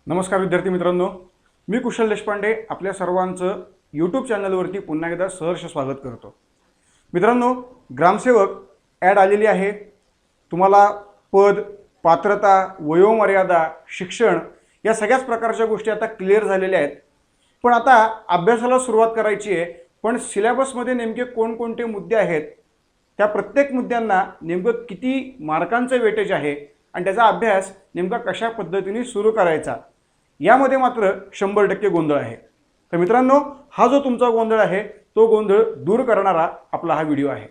नमस्कार विद्यार्थी मित्रांनो, मी कुशल देशपांडे आपल्या सर्वांचं यूट्यूब चॅनलवरती पुन्हा एकदा सहर्ष स्वागत करतो। मित्रांनो, ग्रामसेवक ॲड आलेली आहे। तुम्हाला पद, पात्रता, वयोमर्यादा, शिक्षण या सगळ्याच प्रकारच्या गोष्टी आता क्लिअर झालेल्या आहेत। पण आता अभ्यासाला सुरुवात करायची आहे। पण सिलेबसमध्ये नेमके कोणकोणते मुद्दे आहेत, त्या प्रत्येक मुद्द्यांना नेमकं किती मार्कांचं वेटेज आहे आणि त्याचा अभ्यास नेमका कशा पद्धतीने सुरू करायचा यामध्ये मात्र 100% गोंधळ आहे। तर मित्रांनो, हा जो तुमचा गोंधळ आहे तो गोंधळ दूर करणारा आपला हा व्हिडिओ आहे।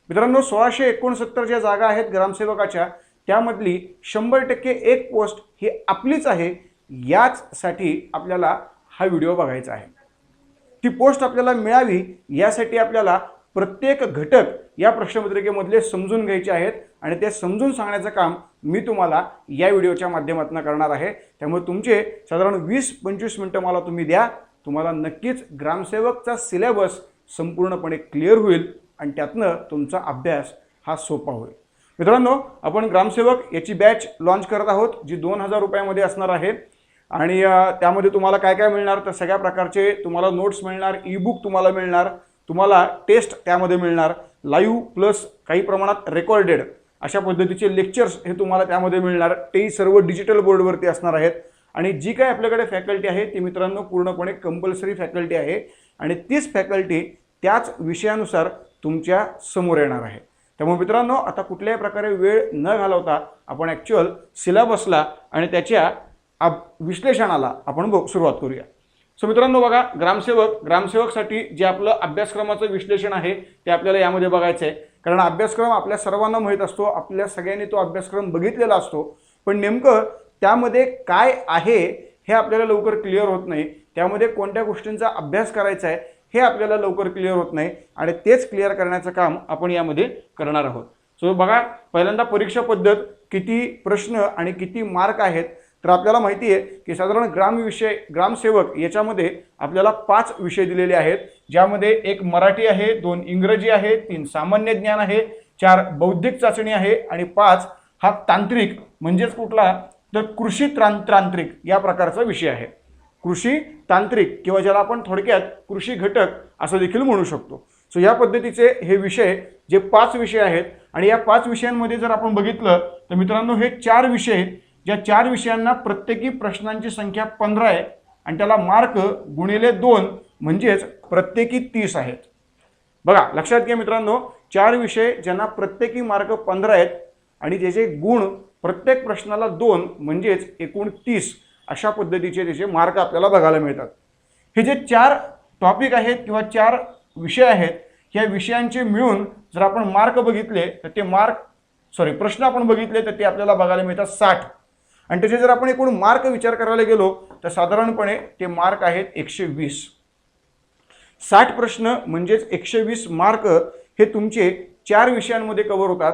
मित्रांनो, 1669 ज्या जागा आहेत ग्रामसेवकाच्या त्यामधली 100% एक पोस्ट ही आपलीच आहे। याचसाठी आपल्याला हा व्हिडिओ बघायचा आहे। ती पोस्ट आपल्याला मिळावी यासाठी आपल्याला प्रत्येक घटक या प्रश्नपत्रिकेमधले समजून घ्यायचे आहेत आणि ते समजून सांगण्याचं काम मी तुम्हाला या व्हिडिओच्या माध्यमातून करणार आहे। त्यामुळे तुमचे साधारण 20-25 मिनिटं मला तुम्ही द्या। तुम्हाला नक्कीच ग्रामसेवकचा सिलेबस संपूर्णपणे क्लिअर होईल आणि त्यातनं तुमचा अभ्यास हा सोपा होईल। मित्रांनो, आपण ग्रामसेवक याची बॅच लॉन्च करत आहोत जी 2000 रुपयामध्ये असणार आहे आणि त्यामध्ये तुम्हाला काय काय मिळणार तर सगळ्या प्रकारचे तुम्हाला नोट्स मिळणार, ई बुक तुम्हाला मिळणार, तुम्हाला टेस्ट त्यामध्ये मिळणार, लाईव्ह प्लस काही प्रमाणात रेकॉर्डेड अशा पद्धतीचे लेक्चर्स हे तुम्हाला त्यामध्ये मिळणार। ते सर्व डिजिटल बोर्डवरती असणार आहेत आणि जी काही आपल्याकडे फॅकल्टी आहे ती मित्रांनो पूर्णपणे कंपल्सरी फॅकल्टी आहे आणि तीच फॅकल्टी त्याच विषयानुसार तुमच्या समोर येणार आहे। त्यामुळे मित्रांनो, आता कुठल्याही प्रकारे वेळ न घालवता आपण ॲक्च्युअल सिलेबसला आणि त्याच्या विश्लेषणाला आपण सुरुवात करूया। सो मित्रांनो बघा, ग्रामसेवकसाठी जे आपलं अभ्यासक्रमाचं विश्लेषण आहे ते आपल्याला यामध्ये बघायचं आहे। कारण अभ्यासक्रम आपल्या सर्वांना माहीत असतो, आपल्या सगळ्यांनी तो अभ्यासक्रम बघितलेला असतो, पण नेमकं त्यामध्ये काय आहे हे आपल्याला लवकर क्लिअर होत नाही। त्यामध्ये कोणत्या गोष्टींचा अभ्यास करायचा आहे हे आपल्याला लवकर क्लिअर होत नाही आणि तेच क्लिअर करण्याचं काम आपण यामध्ये करणार आहोत। सो बघा, पहिल्यांदा परीक्षा पद्धत, किती प्रश्न आणि किती मार्क आहेत तर आपल्याला माहिती आहे की साधारण ग्रामसेवक याच्यामध्ये आपल्याला 5 विषय दिलेले आहेत, ज्यामध्ये एक मराठी आहे, 2 इंग्रजी आहे, 3 सामान्य ज्ञान आहे, 4 बौद्धिक चाचणी आहे आणि 5 हा तांत्रिक म्हणजेच कुठला तर कृषी तांत्रिक या प्रकारचा विषय आहे। कृषी तांत्रिक किंवा ज्याला आपण थोडक्यात कृषी घटक असं देखील म्हणू शकतो। सो या पद्धतीचे हे विषय जे 5 विषय आहेत आणि या 5 विषयांमध्ये जर आपण बघितलं तर मित्रांनो हे 4 विषय, ज्या 4 विषयांना प्रत्येकी प्रश्नांची संख्या 15 आहे आणि त्याला मार्क गुणिले 2 म्हणजेच प्रत्येकी 30 आहेत। बघा लक्षात घ्या मित्रांनो, 4 विषय ज्यांना प्रत्येकी मार्क 15 आहेत आणि ज्याचे गुण प्रत्येक प्रश्नाला 2 म्हणजेच एकूण 30 अशा पद्धतीचे त्याचे मार्क आपल्याला बघायला मिळतात। हे जे 4 टॉपिक आहेत किंवा 4 विषय आहेत, या विषयांचे मिळून जर आपण मार्क बघितले तर ते प्रश्न आपण बघितले तर ते आपल्याला बघायला मिळतात 60 आणि त्याचे जर आपण एकूण मार्क विचार करायला गेलो तर साधारणपणे ते मार्क आहेत 120। 60 प्रश्न म्हणजेच 120 मार्क हे तुमचे 4 विषयांमध्ये कव्हर होतात।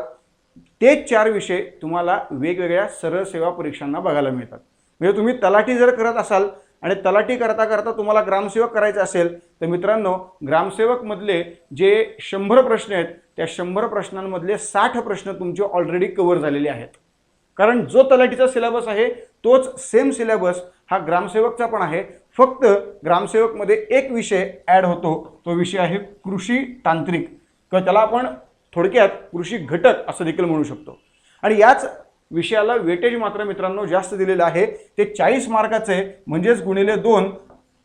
तेच 4 विषय तुम्हाला वेगवेगळ्या सरळ सेवा परीक्षांना बघायला मिळतात। म्हणजे तुम्ही तलाठी जर करत असाल आणि तलाठी करता करता तुम्हाला ग्रामसेवक करायचं असेल तर मित्रांनो, ग्रामसेवकमधले जे 100 प्रश्न आहेत त्या 100 प्रश्नांमधले 60 प्रश्न तुमचे ऑलरेडी कव्हर झालेले आहेत। कारण जो तलाठीचा सिलेबस आहे तोच सेम सिलेबस हा ग्रामसेवकचा पण आहे, फक्त ग्रामसेवकमध्ये एक विषय ॲड होतो, तो विषय आहे कृषी तांत्रिक किंवा त्याला आपण थोडक्यात कृषी घटक असं देखील म्हणू शकतो। आणि याच विषयाला वेटेज मात्र मित्रांनो जास्त दिलेलं आहे, ते 40 मार्काचे म्हणजेच गुणिले 2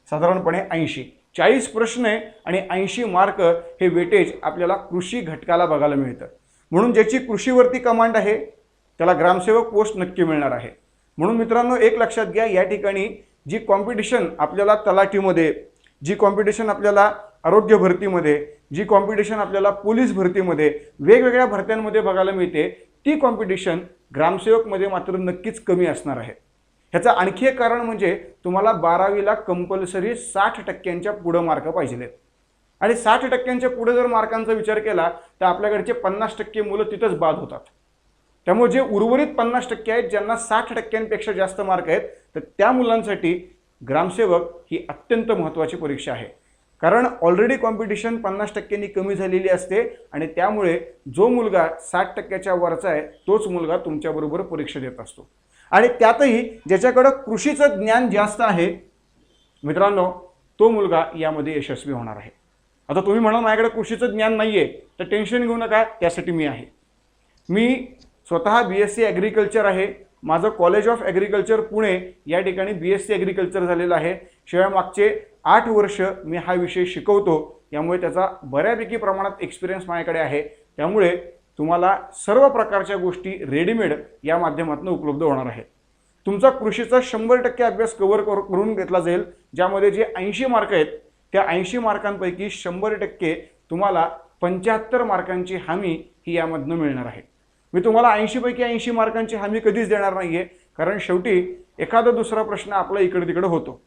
साधारणपणे 80। 40 प्रश्न आणि 80 मार्क हे वेटेज आपल्याला कृषी घटकाला बघायला मिळतं। म्हणून ज्याची कृषीवरती कमांड आहे त्याला ग्रामसेवक पोस्ट नक्की मिळणार आहे। म्हणून मित्रांनो एक लक्षात घ्या, या ठिकाणी जी कॉम्पिटिशन आपल्याला तलाठीमध्ये, जी कॉम्पिटिशन आपल्याला आरोग्य भरतीमध्ये, जी कॉम्पिटिशन आपल्याला पोलीस भरतीमध्ये, वेगवेगळ्या भरत्यांमध्ये बघायला मिळते, ती कॉम्पिटिशन ग्रामसेवकमध्ये मात्र नक्कीच कमी असणार आहे। ह्याचं आणखी एक कारण म्हणजे तुम्हाला 12वीला कंपल्सरी 60% पुढं मार्क पाहिजे आणि 60% पुढे जर मार्कांचा विचार केला तर आपल्याकडचे 50% मुलं तिथंच बाद होतात। त्यामुळे जे उर्वरित 50% आहेत ज्यांना 60%पेक्षा जास्त मार्क आहेत तर त्या मुलांसाठी ग्रामसेवक ही अत्यंत महत्त्वाची परीक्षा आहे। कारण ऑलरेडी कॉम्पिटिशन 50%नी कमी झालेली असते आणि त्यामुळे जो मुलगा 60%च्या वरचा आहे तोच मुलगा तुमच्याबरोबर परीक्षा देत असतो। आणि त्यातही ज्याच्याकडे कृषीचं ज्ञान जास्त आहे मित्रांनो, तो मुलगा यामध्ये यशस्वी होणार आहे. आता तुम्ही म्हणाल माझ्याकडे कृषीचं ज्ञान नाही आहे, तर टेन्शन घेऊ नका, त्यासाठी मी आहे. मी स्वतः BSc ॲग्रिकल्चर आहे. माझं कॉलेज ऑफ ॲग्रिकल्चर पुणे या ठिकाणी BSc ॲग्रिकल्चर झालेलं आहे. शिवाय मागचे 8 वर्ष मी हा विषय शिकवतो, यामुळे त्याचा बऱ्यापैकी प्रमाणात एक्सपिरियन्स माझ्याकडे आहे. त्यामुळे तुम्हाला सर्व प्रकारच्या गोष्टी रेडीमेड या माध्यमातून उपलब्ध होणार आहेत. तुमचा कृषीचा 100% अभ्यास कव्हर करून घेतला जाईल, ज्यामध्ये जे 80 मार्क आहेत त्या 80 मार्कांपैकी 100% तुम्हाला 75 मार्कांची हमी ही यामधनं मिळणार आहे. मी तुम्हाला 80 पैकी 80 मार्कांची हमी कधीच देणार नाहीये, कारण शेवटी एखादा दुसरा प्रश्न आपला इकडे तिकडे होतो,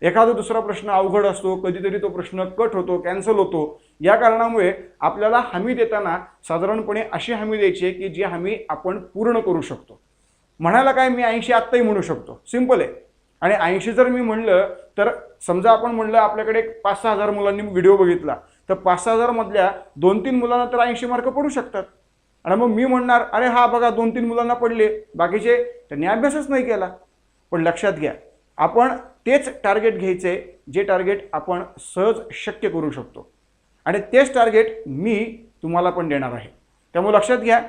एखादा दुसरा प्रश्न अवघड असतो, कधीतरी तो प्रश्न कट होतो, कॅन्सल होतो. या कारणामुळे आपल्याला हमी देताना साधारणपणे अशी हमी द्यायची आहे की जी हमी आपण पूर्ण करू शकतो. म्हणायला काय, मी 80 आत्ताही म्हणू शकतो, सिंपल आहे. आणि 80 जर मी म्हणलं तर समजा आपण म्हणलं आपल्याकडे 5-6 हजार मुलांनी व्हिडिओ बघितला, तर 5-6 हजार मधल्या 2-3 मुलांना तर 80 मार्क पडू शकतात. आणि मग मी म्हणणार अरे हा बघा 2-3 मुलांना पडले, बाकीचे त्यांनी अभ्यासच नाही केला. पण लक्षात घ्या, आपण तेच टार्गेट घ्यायचे जे टार्गेट आपण सहज शक्य करू शकतो, आणि तेच टार्गेट मी तुम्हाला पण देणार आहे. त्यामुळे लक्षात घ्या,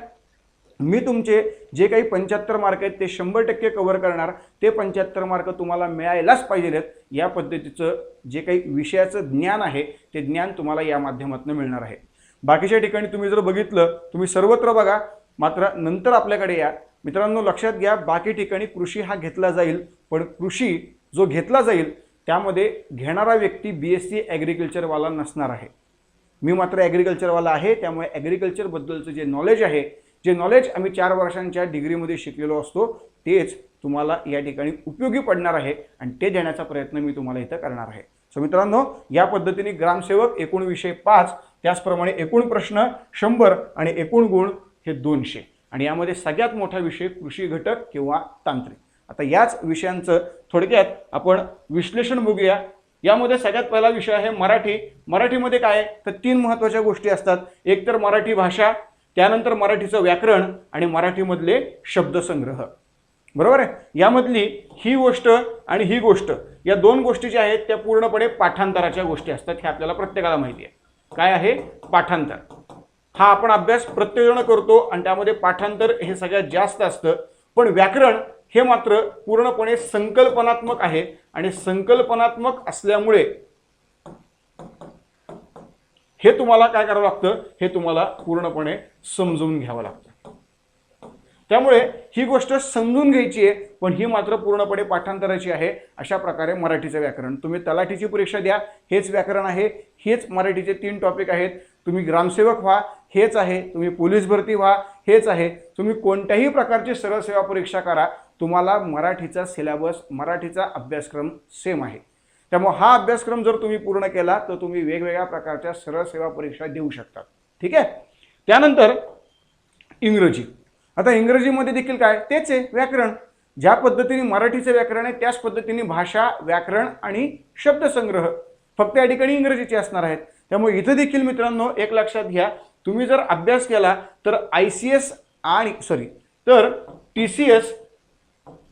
मी तुमचे जे काही 75 मार्क आहेत ते 100% कव्हर करणार. ते 75 मार्क तुम्हाला मिळायलाच पाहिजेत. या पद्धतीचं जे काही विषयाचं ज्ञान आहे ते ज्ञान तुम्हाला या माध्यमातून मिळणार आहे. बाकीच्या ठिकाणी तुम्ही जर बघितलं, तुम्ही सर्वत्र बघा, मात्र नंतर आपल्याकडे या. मित्रांनो लक्षात घ्या, बाकी ठिकाणी कृषी हा घेतला जाईल, पण कृषी जो घेतला जाईल त्यामध्ये घेणारा व्यक्ती BSc ॲग्रिकल्चरवाला नसणार आहे. मी मात्र ॲग्रिकल्चरवाला आहे. त्यामुळे ॲग्रिकल्चरबद्दलचं जे नॉलेज आहे, जे नॉलेज आम्ही 4 वर्षांच्या डिग्रीमध्ये शिकलेलो असतो, तेच तुम्हाला या ठिकाणी उपयोगी पडणार आहे आणि ते देण्याचा प्रयत्न मी तुम्हाला इथं करणार आहे. सो मित्रांनो, या पद्धतीने ग्रामसेवक एकूण विषय 5, त्याचप्रमाणे एकूण प्रश्न 100 आणि एकूण गुण हे 200, आणि यामध्ये सगळ्यात मोठा विषय कृषी घटक किंवा तांत्रिक. आता याच विषयांचं थोडक्यात आपण विश्लेषण बघूया. यामध्ये सगळ्यात पहिला विषय आहे मराठी. मराठीमध्ये काय आहे तर 3 महत्त्वाच्या गोष्टी असतात. एक तर मराठी भाषा, त्यानंतर मराठीचं व्याकरण आणि मराठीमधले शब्दसंग्रह. बरोबर आहे. यामधली ही गोष्ट आणि ही गोष्ट, या 2 गोष्टी ज्या आहेत त्या पूर्णपणे पाठांतराच्या गोष्टी असतात. हे आपल्याला प्रत्येकाला माहिती आहे. काय आहे पाठांतर? हा आपण अभ्यास प्रत्येकजण करतो आणि त्यामध्ये पाठांतर हे सगळ्यात जास्त असतं. पण व्याकरण हे मात्र पूर्णपणे संकल्पनात्मक आहे, आणि संकल्पनात्मक असल्यामुळे हे तुम्हाला काय करावं लागतं, हे तुम्हाला पूर्णपणे समजून घ्यावं लागतं. त्यामुळे ही गोष्ट समजून घ्यायची आहे, पण ही मात्र पूर्णपणे पाठांतराची आहे. अशा प्रकारे मराठीचं व्याकरण, तुम्ही तलाठीची परीक्षा द्या, हेच व्याकरण आहे, हेच मराठीचे 3 टॉपिक आहेत. तुम्ही ग्रामसेवक व्हा, हेच आहे. तुम्ही पोलीस भरती व्हा, हेच आहे. तुम्ही कोणत्याही प्रकारची सरळ सेवा परीक्षा करा, तुम्हाला मराठीचा सिलेबस, मराठीचा अभ्यासक्रम सेम आहे. त्यामुळे हा अभ्यासक्रम जर तुम्ही पूर्ण केला तर तुम्ही वेगवेगळ्या प्रकारच्या सरळ सेवा परीक्षा देऊ शकता. ठीक आहे. त्यानंतर इंग्रजी. आता इंग्रजीमध्ये देखील काय तेच आहे व्याकरण. ज्या पद्धतीने मराठीचं व्याकरण आहे त्याच पद्धतीने भाषा, व्याकरण आणि शब्दसंग्रह फक्त या ठिकाणी इंग्रजीचे असणार आहेत. त्यामुळे इथं देखील मित्रांनो एक लक्षात घ्या, तुम्ही जर अभ्यास केला तर TCS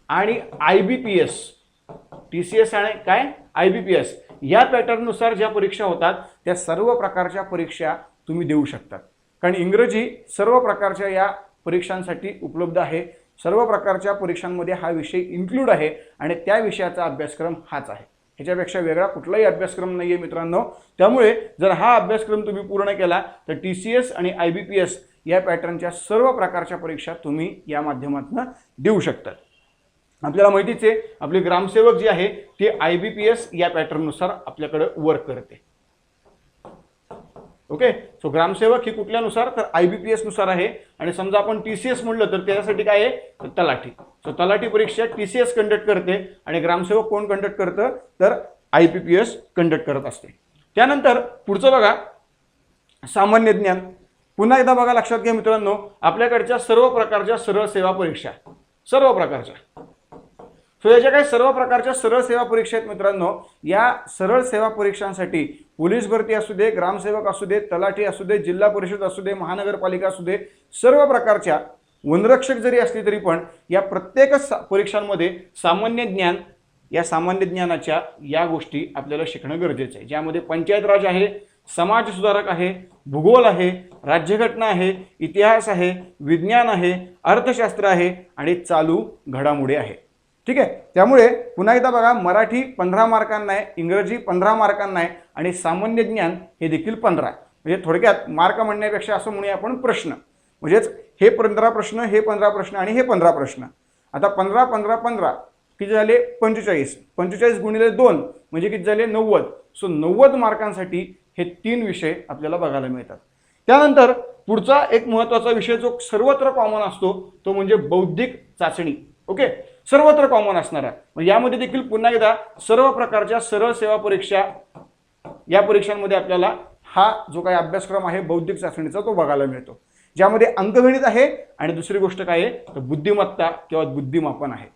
आणि IBPS, TCS आणि काय IBPS या पॅटर्ननुसार ज्या परीक्षा होतात त्या सर्व प्रकारच्या परीक्षा तुम्ही देऊ शकता. कारण इंग्रजी सर्व प्रकारच्या या परीक्षांसाठी उपलब्ध आहे. सर्व प्रकारच्या परीक्षांमध्ये हा विषय इन्क्लूड आहे आणि त्या विषयाचा अभ्यासक्रम हाच आहे. ह्याच्यापेक्षा वेगळा कुठलाही अभ्यासक्रम नाही आहे मित्रांनो. त्यामुळे जर हा अभ्यासक्रम तुम्ही पूर्ण केला तर TCS आणि IBPS या पॅटर्नच्या सर्व प्रकारच्या परीक्षा तुम्ही या माध्यमातून देऊ शकता. आपल्याला माहितीच आहे आपले ग्रामसेवक जे आहे ते IBPS या पॅटर्ननुसार आपल्याकडे वर्क करते. ओके. सो ग्रामसेवक ही कुठल्यानुसार तर IBPS नुसार आहे. आणि समजा आपण TCS म्हणलं तर त्याच्यासाठी काय आहे तर तलाठी. सो तलाठी परीक्षा TCS कंडक्ट करते आणि ग्रामसेवक कोण कंडक्ट करतं तर IBPS कंडक्ट करत असते. त्यानंतर पुढचं बघा सामान्य ज्ञान. पुन्हा एकदा बघा लक्षात घ्या मित्रांनो, आपल्याकडच्या सर्व प्रकारच्या सरळ सेवा परीक्षा, सर्व प्रकारच्या, सो याच्या काही सर्व प्रकारच्या सरळ सेवा परीक्षा आहेत मित्रांनो. या सरळ सेवा परीक्षांसाठी पोलीस भरती असू दे, ग्रामसेवक असू दे, तलाठी असू दे, जिल्हा परिषद असू दे, महानगरपालिका असू दे, सर्व प्रकारच्या वनरक्षक जरी असली तरी पण या प्रत्येक परीक्षांमध्ये सामान्य ज्ञान, या सामान्य ज्ञानाच्या या गोष्टी आपल्याला शिकणं गरजेचं आहे, ज्यामध्ये पंचायत राज आहे, समाज सुधारक आहे, भूगोल आहे, राज्यघटना आहे, इतिहास आहे, विज्ञान आहे, अर्थशास्त्र आहे आणि चालू घडामोडी आहे. ठीक आहे. त्यामुळे पुन्हा एकदा बघा, मराठी 15 मार्कांना आहे, इंग्रजी 15 मार्कांना आहे आणि सामान्य ज्ञान हे देखील 15. म्हणजे थोडक्यात मार्क म्हणण्यापेक्षा असं म्हणूया आपण प्रश्न, म्हणजेच हे 15 प्रश्न, हे 15 प्रश्न आणि हे 15 प्रश्न. आता 15 15 15 किती झाले 45. 45 गुणिले 2 म्हणजे किती झाले 90. सो 90 मार्कांसाठी हे 3 विषय आपल्याला बघायला मिळतात. त्यानंतर पुढचा एक महत्त्वाचा विषय जो सर्वत्र कॉमन असतो तो म्हणजे बौद्धिक चाचणी. ओके, सर्वत्र कॉमन असणारा. यामध्ये देखील पुन्हा एकदा सर्व प्रकारच्या सरळ सेवा परीक्षा, या परीक्षांमध्ये आपल्याला हा जो काही अभ्यासक्रम आहे बौद्धिक चाचणीचा तो बघायला मिळतो, ज्यामध्ये अंकगणित आहे आणि दुसरी गोष्ट काय आहे तर बुद्धिमत्ता किंवा बुद्धिमापन आहे.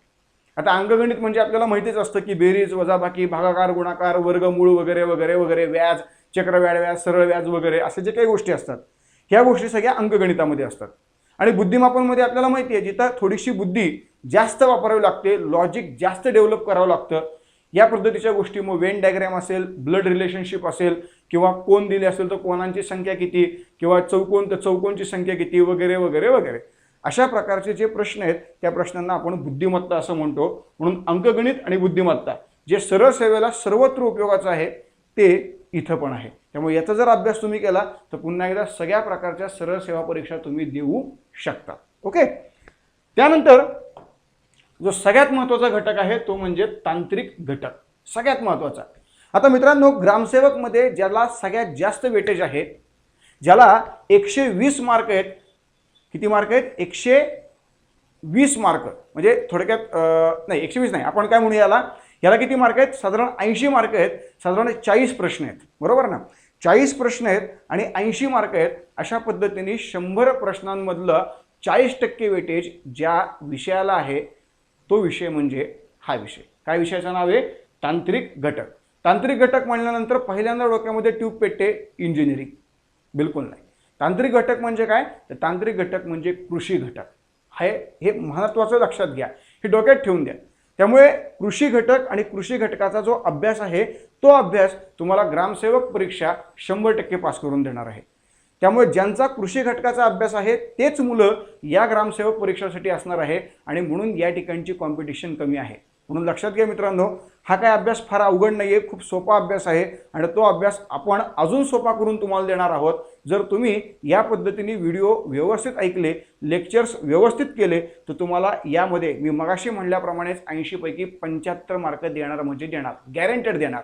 आता अंकगणित म्हणजे आपल्याला माहितीच असतं की बेरीज, वजाबाकी, भागाकार, गुणाकार, वर्गमूळ वगैरे वगैरे वगैरे, व्याज, चक्रव्याढ व्याज, सरळ व्याज वगैरे असे जे काही गोष्टी असतात ह्या गोष्टी सगळ्या अंकगणितामध्ये असतात. आणि बुद्धिमापनमध्ये आपल्याला माहिती आहे जिथं थोडीशी बुद्धी जास्त वापरावी लागते, लॉजिक जास्त डेव्हलप करावं लागतं, या पद्धतीच्या गोष्टी, मग वेन डायग्राम असेल, ब्लड रिलेशनशिप असेल, किंवा कोण दिले असेल तर कोणांची संख्या किती, किंवा चौकोन तर चौकोनची संख्या किती वगैरे वगैरे वगैरे, अशा प्रकारचे जे प्रश्न आहेत त्या प्रश्नांना आपण बुद्धिमत्ता असं म्हणतो. म्हणून अंकगणित आणि बुद्धिमत्ता जे सरळ सेवेला सर्वत्र उपयोगाचं आहे ते इथं पण आहे. त्यामुळे याचा जर अभ्यास तुम्ही केला तर पुन्हा एकदा सगळ्या प्रकारच्या सरळ सेवा परीक्षा तुम्ही देऊ शकता. ओके. त्यानंतर जो सगळ्यात महत्त्वाचा घटक आहे तो म्हणजे तांत्रिक घटक, सगळ्यात महत्त्वाचा. आता मित्रांनो, ग्रामसेवकमध्ये ज्याला सगळ्यात जास्त वेटेज आहे, ज्याला 120 मार्क आहेत, किती मार्क आहेत 120 मार्क, म्हणजे थोडक्यात नाही 120 नाही, आपण काय म्हणूया याला किती मार्क आहेत, साधारण 80 मार्क आहेत, साधारण 40 प्रश्न आहेत, बरोबर ना. 40 प्रश्न आहेत आणि 80 मार्क आहेत. अशा पद्धतीने 100 प्रश्नांमधलं 40% वेटेज ज्या विषयाला आहे तो विषय म्हणजे हा विषय. काय विषयाचं नाव आहे, तांत्रिक घटक. तांत्रिक घटक म्हणल्यानंतर पहिल्यांदा डोक्यामध्ये ट्यूब पेटते इंजिनिअरिंग, बिलकुल नाही. तांत्रिक घटक म्हणजे काय, तर तांत्रिक घटक म्हणजे कृषी घटक आहे. हे महत्त्वाचं लक्षात घ्या, हे डोक्यात ठेवून द्या. त्यामुळे कृषी घटक आणि कृषी घटकाचा जो अभ्यास आहे तो अभ्यास तुम्हाला ग्रामसेवक परीक्षा 100% पास करून देणार आहे. त्यामुळे ज्यांचा कृषी घटकाचा अभ्यास आहे तेच मुलं या ग्रामसेवक परीक्षेसाठी असणार आहे आणि म्हणून या ठिकाणची कॉम्पिटिशन कमी आहे. म्हणून लक्षात घ्या मित्रांनो, हा काय अभ्यास फार अवघड नाही आहे, खूप सोपा अभ्यास आहे आणि तो अभ्यास आपण अजून सोपा करून तुम्हाला देणार आहोत. जर तुम्ही या पद्धतीने व्हिडिओ व्यवस्थित ऐकले, लेक्चर्स व्यवस्थित केले तर तुम्हाला यामध्ये मी मगाशी म्हणल्याप्रमाणेच 80 पैकी 75 मार्क देणार म्हणजे देणार, गॅरंटेड देणार.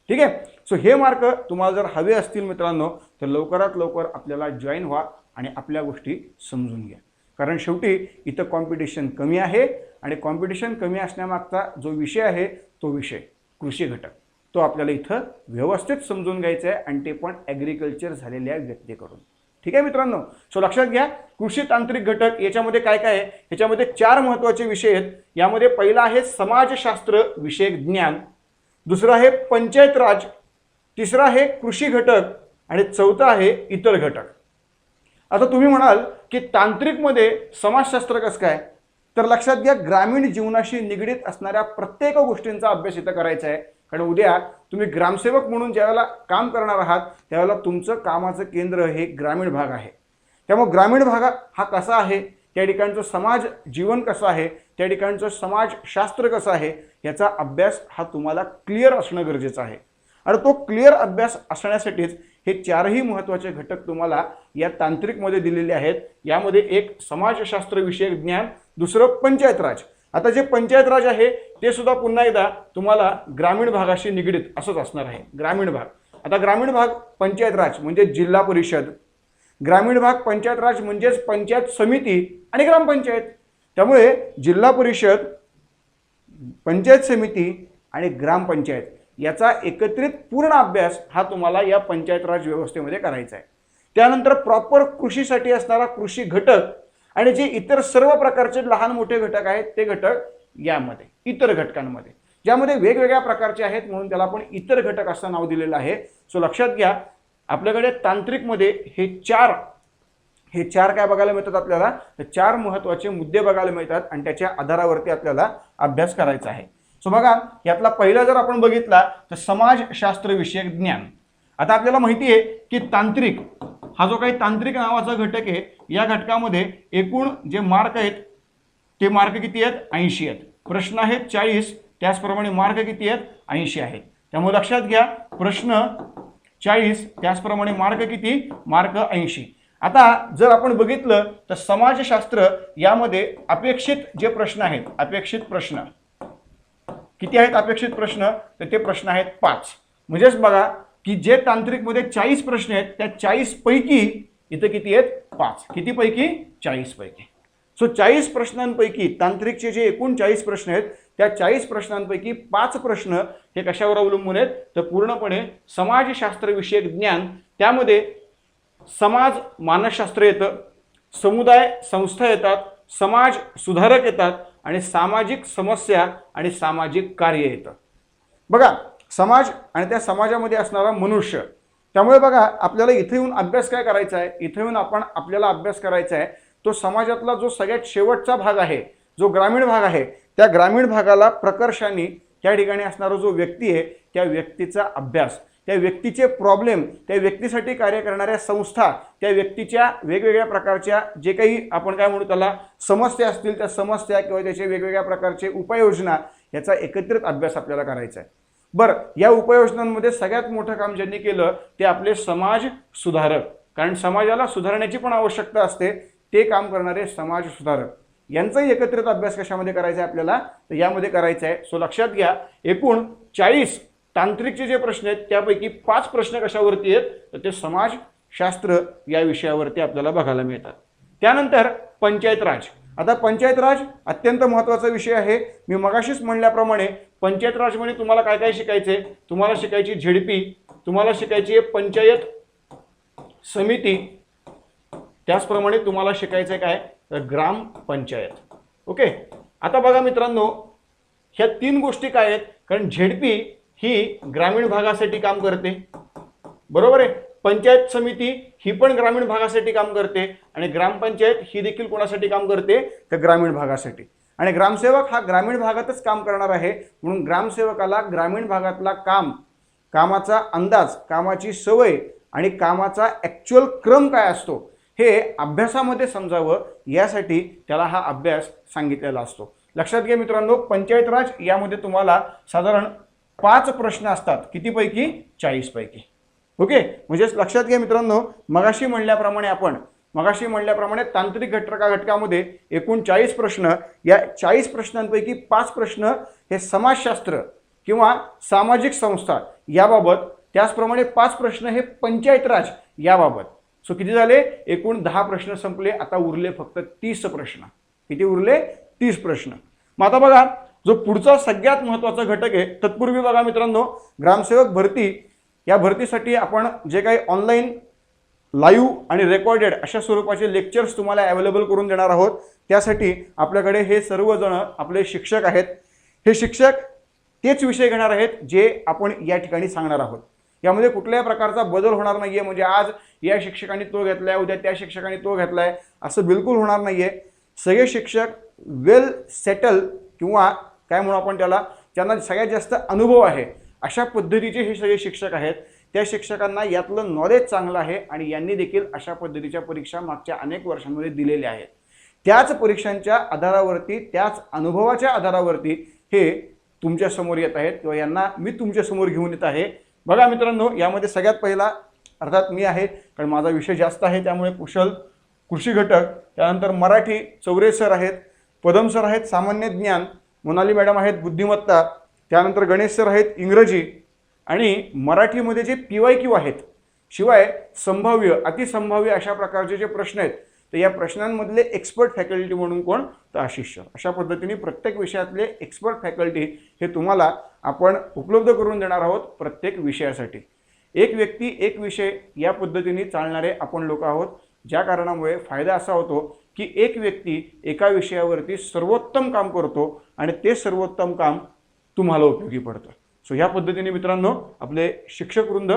ठीक आहे. सो हे मार्क तुम्हाला जर हवे असतील मित्रांनो तर लवकरात लवकर आपल्याला जॉईन व्हा आणि आपल्या गोष्टी समजून घ्या. कारण शेवटी इथं कॉम्पिटिशन कमी आहे आणि कॉम्पिटिशन कमी असण्यामागचा जो विषय आहे तो विषय कृषी घटक, तो आपल्याला इथं व्यवस्थित समजून घ्यायचा आहे आणि ते पण ॲग्रिकल्चर झालेल्या व्यक्तीकडून. ठीक आहे मित्रांनो. सो लक्षात घ्या, कृषी तांत्रिक घटक याच्यामध्ये काय काय आहे, याच्यामध्ये 4 महत्त्वाचे विषय आहेत. यामध्ये पहिला आहे समाजशास्त्र विषयक ज्ञान, दुसरा आहे पंचायत राज, तिसरा आहे कृषी घटक आणि चौथा आहे इतर घटक. आता तुम्ही म्हणाल की तांत्रिकमध्ये समाजशास्त्र कसं काय, तर लक्षात घ्या, ग्रामीण जीवनाशी निगडीत असणाऱ्या प्रत्येक गोष्टींचा अभ्यास इथं करायचा आहे. कारण उद्या तुम्ही ग्रामसेवक म्हणून ज्यावेळेला काम करणार आहात त्यावेळेला तुमचं कामाचं केंद्र हे ग्रामीण भाग आहे. त्यामुळे ग्रामीण भाग हा कसा आहे, त्या ठिकाणचं समाज जीवन कसं आहे, त्या ठिकाणचं समाजशास्त्र कसं आहे, याचा अभ्यास हा तुम्हाला क्लिअर असणं गरजेचं आहे. आणि तो क्लिअर अभ्यास असण्यासाठीच हे 4ही महत्त्वाचे घटक तुम्हाला या तांत्रिकमध्ये दिलेले आहेत. यामध्ये एक समाजशास्त्र विषयक ज्ञान, दुसरं पंचायत राज. आता जे पंचायत राज आहे ते सुद्धा पुन्हा एकदा तुम्हाला ग्रामीण भागाशी निगडीत असंच असणार आहे. ग्रामीण भाग, आता ग्रामीण भाग पंचायत राज म्हणजे जिल्हा परिषद, ग्रामीण भाग पंचायत राज म्हणजेच पंचायत समिती आणि ग्रामपंचायत. त्यामुळे जिल्हा परिषद, पंचायत समिती आणि ग्रामपंचायत याचा एकत्रित पूर्ण अभ्यास हा तुम्हाला या पंचायत राज व्यवस्थेमध्ये करायचा आहे. त्यानंतर प्रॉपर कृषीसाठी असणारा कृषी घटक आणि जे इतर सर्व प्रकारचे लहान मोठे घटक आहेत ते घटक यामध्ये इतर घटकांमध्ये, ज्यामध्ये वेगवेगळ्या प्रकारचे आहेत म्हणून त्याला आपण इतर घटक असं नाव दिलेलं आहे. सो लक्षात घ्या, आपल्याकडे तांत्रिकमध्ये हे 4 हे 4 काय बघायला मिळतात आपल्याला, तर 4 महत्त्वाचे मुद्दे बघायला मिळतात आणि त्याच्या आधारावरती आपल्याला अभ्यास करायचा आहे. सो बघा, यातला पहिला जर आपण बघितला तर समाजशास्त्र विषयक ज्ञान. आता आपल्याला माहिती आहे की तांत्रिक हा जो काही तांत्रिक नावाचा घटक आहे, या घटकामध्ये एकूण जे मार्क आहेत ते मार्क किती आहेत, 80 आहेत. प्रश्न आहेत 40, त्याचप्रमाणे मार्क किती आहेत, 80 आहेत. त्यामुळे लक्षात घ्या, प्रश्न 40 त्याचप्रमाणे मार्क किती, मार्क 80. आता जर आपण बघितलं तर समाजशास्त्र यामध्ये अपेक्षित जे प्रश्न आहेत, अपेक्षित प्रश्न किती आहेत, अपेक्षित प्रश्न तर ते प्रश्न आहेत 5. म्हणजेच बघा की जे तांत्रिकमध्ये 40 प्रश्न आहेत त्या 40 पैकी इथं किती आहेत, 5. किती पैकी, 40 पैकी. सो 40 प्रश्नांपैकी तांत्रिकचे जे एकूण 40 प्रश्न आहेत त्या 40 प्रश्नांपैकी 5 प्रश्न हे कशावर अवलंबून आहेत, तर पूर्णपणे समाजशास्त्र विषयक ज्ञान. त्यामध्ये समाज मानसशास्त्र येतं, समुदाय संस्था येतात, समाज सुधारक येतात आणि सामाजिक समस्या आणि सामाजिक कार्य येतं. बघा, समाज आणि त्या समाजामध्ये असणारा मनुष्य. त्यामुळे बघा आपल्याला इथे येऊन अभ्यास काय करायचा आहे, इथे येऊन आपल्याला अभ्यास करायचा आहे तो समाजातला जो सगळ्यात शेवटचा भाग आहे, जो ग्रामीण भाग आहे, त्या ग्रामीण भागाला प्रकर्षाने त्या ठिकाणी असणारा जो व्यक्ती आहे त्या व्यक्तीचा अभ्यास, त्या व्यक्तीचे प्रॉब्लेम, त्या व्यक्तीसाठी कार्य करणाऱ्या संस्था, त्या व्यक्तीच्या वेगवेगळ्या प्रकारच्या जे काही आपण काय म्हणू त्याला समस्या असतील त्या समस्या किंवा त्याचे वेगवेगळ्या प्रकारचे उपाययोजना याचा एकत्रित अभ्यास आपल्याला करायचा आहे. बरं, या उपाययोजनांमध्ये सगळ्यात मोठं काम ज्यांनी केलं ते आपले समाज सुधारक, कारण समाजाला सुधारण्याची पण आवश्यकता असते, ते काम करणारे समाज सुधारक यांचाही एकत्रित अभ्यास कशामध्ये करायचा आहे आपल्याला, तर यामध्ये करायचा आहे. सो लक्षात घ्या, एकूण 40 तांत्रिकचे जे प्रश्न आहेत त्यापैकी 5 प्रश्न कशावरती आहेत, तर ते समाजशास्त्र या विषयावरती आपल्याला बघायला मिळतात. त्यानंतर पंचायत राज. आता पंचायत राज अत्यंत महत्त्वाचा विषय आहे. मी मगाशीच म्हणल्याप्रमाणे पंचायत राजमध्ये तुम्हाला काय काय शिकायचे, तुम्हाला शिकायची झेडपी, तुम्हाला शिकायची पंचायत समिती, त्याचप्रमाणे तुम्हाला शिकायचं काय, तर ग्रामपंचायत. ओके, आता बघा मित्रांनो, ह्या 3 गोष्टी काय आहेत, कारण झेडपी ही ग्रामीण भागासाठी काम करते, बरोबर आहे, पंचायत समिती ही पण ग्रामीण भागासाठी काम करते आणि ग्रामपंचायत ही देखील कोणासाठी काम करते, तर ग्रामीण भागासाठी. आणि ग्रामसेवक हा ग्रामीण भागातच काम करणार आहे, म्हणून ग्रामसेवकाला ग्रामीण भागातला कामाचा अंदाज, कामाची सवय आणि कामाचा ॲक्च्युअल क्रम काय असतो हे अभ्यासामध्ये समजावं यासाठी त्याला हा अभ्यास सांगितलेला असतो. लक्षात घ्या मित्रांनो, पंचायत राज यामध्ये तुम्हाला साधारण 5 प्रश्न असतात. कितीपैकी, 40 पैकी. ओके, म्हणजेच लक्षात घ्या मित्रांनो, मगाशी म्हणल्याप्रमाणे तांत्रिक घटकामध्ये एकूण 40 प्रश्न, या 40 प्रश्नांपैकी 5 प्रश्न हे समाजशास्त्र किंवा सामाजिक संस्था याबाबत, त्याचप्रमाणे 5 प्रश्न हे पंचायत राज याबाबत. सो किती झाले, एकूण 10 प्रश्न संपले. आता उरले फक्त 30 प्रश्न. किती उरले, 30 प्रश्न. मग आता बघा, जो पुढचा सगळ्यात महत्त्वाचा घटक आहे, तत्पूर्वी बघा मित्रांनो, ग्रामसेवक भरती, या भरतीसाठी आपण जे काही ऑनलाईन लाईव्ह आणि रेकॉर्डेड अशा स्वरूपाचे लेक्चर्स तुम्हाला अवेलेबल करून देणार आहोत. त्यासाठी आपल्याकडे हे सर्वजण आपले शिक्षक आहेत. हे शिक्षक तेच विषय घेणार आहेत जे आपण या ठिकाणी सांगणार आहोत. यामध्ये कुठल्याही प्रकारचा बदल होणार नाहीये, म्हणजे आज या शिक्षकांनी तो घेतलाय, उद्या त्या शिक्षकांनी तो घेतलाय, असं बिलकुल होणार नाहीये. सगळे शिक्षक वेल सेटल किंवा काय म्हणू आपण त्याला, ज्यांना सगळ्यात जास्त अनुभव आहे अशा पद्धतीचे हे सगळे शिक्षक आहेत. त्या शिक्षकांना यातलं नॉलेज चांगलं आहे आणि यांनी देखील अशा पद्धतीच्या परीक्षा मागच्या अनेक वर्षांमध्ये दिलेल्या आहेत. त्याच परीक्षांच्या आधारावरती, त्याच अनुभवाच्या आधारावरती हे तुमच्या समोर येत आहेत किंवा यांना मी तुमच्या समोर घेऊन येत आहे. बघा मित्रांनो, यामध्ये सगळ्यात पहिला अर्थात मी आहे, कारण माझा विषय जास्त आहे, त्यामुळे कुशल कृषी घटक, त्यानंतर मराठी चौरे सर आहेत, पदम सर आहेत सामान्य ज्ञान, मोनाली मॅडम आहेत बुद्धिमत्ता, त्यानंतर गणेश सर आहेत इंग्रजी, आणि मराठीमध्ये जे PYQ आहेत, शिवाय संभाव्य अतिसंभाव्य अशा प्रकारचे जे प्रश्न आहेत, तर या प्रश्नांमधले एक्सपर्ट फॅकल्टी म्हणून कोण, तर आशिष सर. अशा पद्धतीने प्रत्येक विषयातले एक्सपर्ट फॅकल्टी हे तुम्हाला आपण उपलब्ध करून देणार आहोत प्रत्येक विषयासाठी. एक व्यक्ती एक विषय या पद्धतीने चालणारे आपण लोक आहोत, ज्या कारणामुळे फायदा असा होतो की एक व्यक्ती एका विषयावरती सर्वोत्तम काम करतो आणि ते सर्वोत्तम काम तुम्हाला उपयोगी पडतं. सो ह्या पद्धतीने मित्रांनो आपले शिक्षक वृंद,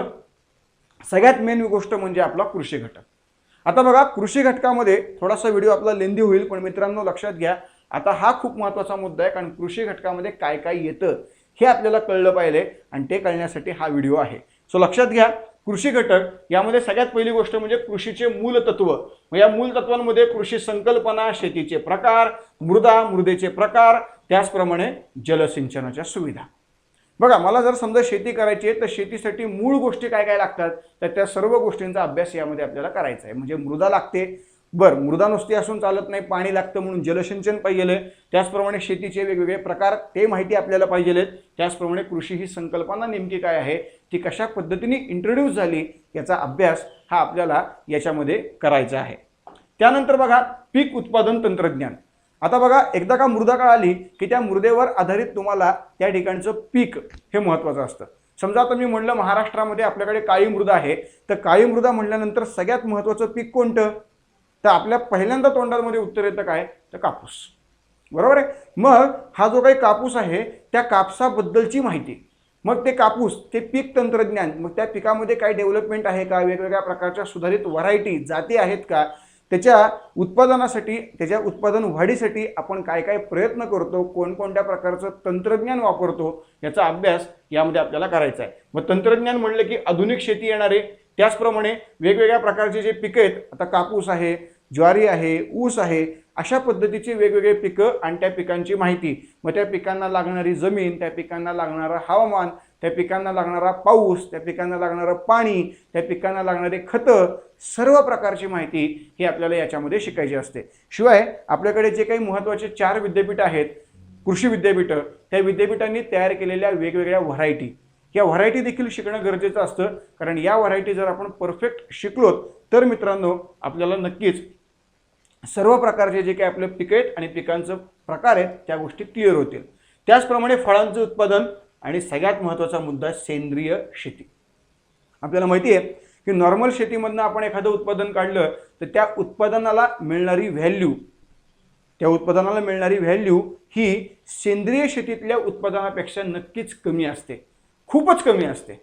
सगळ्यात मेन गोष्ट म्हणजे आपला कृषी घटक. आता बघा, कृषी घटकामध्ये थोडासा व्हिडिओ आपला लेंदी होईल, पण मित्रांनो लक्षात घ्या, आता हा खूप महत्त्वाचा मुद्दा आहे, कारण कृषी घटकामध्ये काय काय येतं हे आपल्याला कळलं पाहिजे आणि ते कळण्यासाठी हा व्हिडिओ आहे. सो लक्षात घ्या, कृषी घटक यामध्ये सगळ्यात पहिली गोष्ट म्हणजे कृषीचे मूलतत्व. या मूलतत्वांमध्ये कृषी संकल्पना, शेतीचे प्रकार, मृदा, मृदेचे प्रकार, त्याचप्रमाणे जलसिंचनाच्या सुविधा. बघा, मला जर समजा शेती करायची आहे तर शेतीसाठी मूळ गोष्टी काय काय लागतात, तर त्या सर्व गोष्टींचा अभ्यास यामध्ये आपल्याला करायचा आहे. म्हणजे मृदा लागते, बरं मृदा नुसती असून चालत नाही, पाणी लागतं म्हणून जलसिंचन पाहिजे. त्याचप्रमाणे शेतीचे वेगवेगळे प्रकार ते माहिती आपल्याला पाहिजे. त्याचप्रमाणे कृषी ही संकल्पना नेमकी काय आहे, ती कशा पद्धतीने इंट्रोड्यूस झाली, याचा अभ्यास हा आपल्याला याच्यामध्ये करायचा आहे. त्यानंतर बघा, पीक उत्पादन तंत्रज्ञान. आता बघा, एकदा का मृदा कळाली की त्या मृदेवर आधारित तुम्हाला त्या ठिकाणचं पीक हे महत्त्वाचं असतं. समजा आता मी म्हणलं महाराष्ट्रामध्ये आपल्याकडे काळी मृदा आहे, तर काळी मृदा म्हटल्यानंतर सगळ्यात महत्त्वाचं पीक कोणतं, तर आपल्या पहिल्यांदा तोंडामध्ये उत्तर येतं काय, तर कापूस. बरोबर आहे. मग हा जो काही कापूस आहे त्या कापसाबद्दलची माहिती, मग ते कापूस, ते पीक तंत्रज्ञान, मग त्या पिकामध्ये काय डेव्हलपमेंट आहे का, वेगवेगळ्या प्रकारच्या सुधारित व्हरायटी जाती आहेत का, त्याच्या उत्पादनासाठी, त्याच्या उत्पादन वाढीसाठी आपण काय काय प्रयत्न करतो, कोणकोणत्या प्रकारचं तंत्रज्ञान वापरतो, याचा अभ्यास यामध्ये आपल्याला करायचा आहे. मग तंत्रज्ञान म्हणलं की आधुनिक शेती येणार आहे. त्याचप्रमाणे वेगवेगळ्या प्रकारचे जे पिकं आहेत, आता कापूस आहे, ज्वारी आहे, ऊस आहे, अशा पद्धतीचे वेगवेगळे पिकं आणि त्या पिकांची माहिती, मग त्या पिकांना लागणारी जमीन, त्या पिकांना लागणारं हवामान, त्या पिकांना लागणारा पाऊस, त्या पिकांना लागणारं पाणी, त्या पिकांना लागणारे खतं, सर्व प्रकारची माहिती ही आपल्याला याच्यामध्ये शिकायची असते. शिवाय आपल्याकडे जे काही महत्त्वाचे 4 विद्यापीठ आहेत, कृषी विद्यापीठं, त्या विद्यापीठांनी तयार केलेल्या वेगवेगळ्या व्हरायटी, या व्हरायटी देखील शिकणं गरजेचं असतं. कारण या व्हरायटी जर आपण परफेक्ट शिकलो तर मित्रांनो आपल्याला नक्कीच सर्व प्रकारचे जे काही आपले पिकं आहेत आणि पिकांचं प्रकार आहेत त्या गोष्टी क्लिअर होतील. त्याचप्रमाणे फळांचं उत्पादन आणि सगळ्यात महत्त्वाचा मुद्दा सेंद्रिय शेती. आपल्याला माहिती आहे की नॉर्मल शेतीमधनं आपण एखादं उत्पादन काढलं तर त्या उत्पादनाला मिळणारी व्हॅल्यू ही सेंद्रिय शेतीतल्या उत्पादनापेक्षा नक्कीच कमी असते, खूपच कमी असते,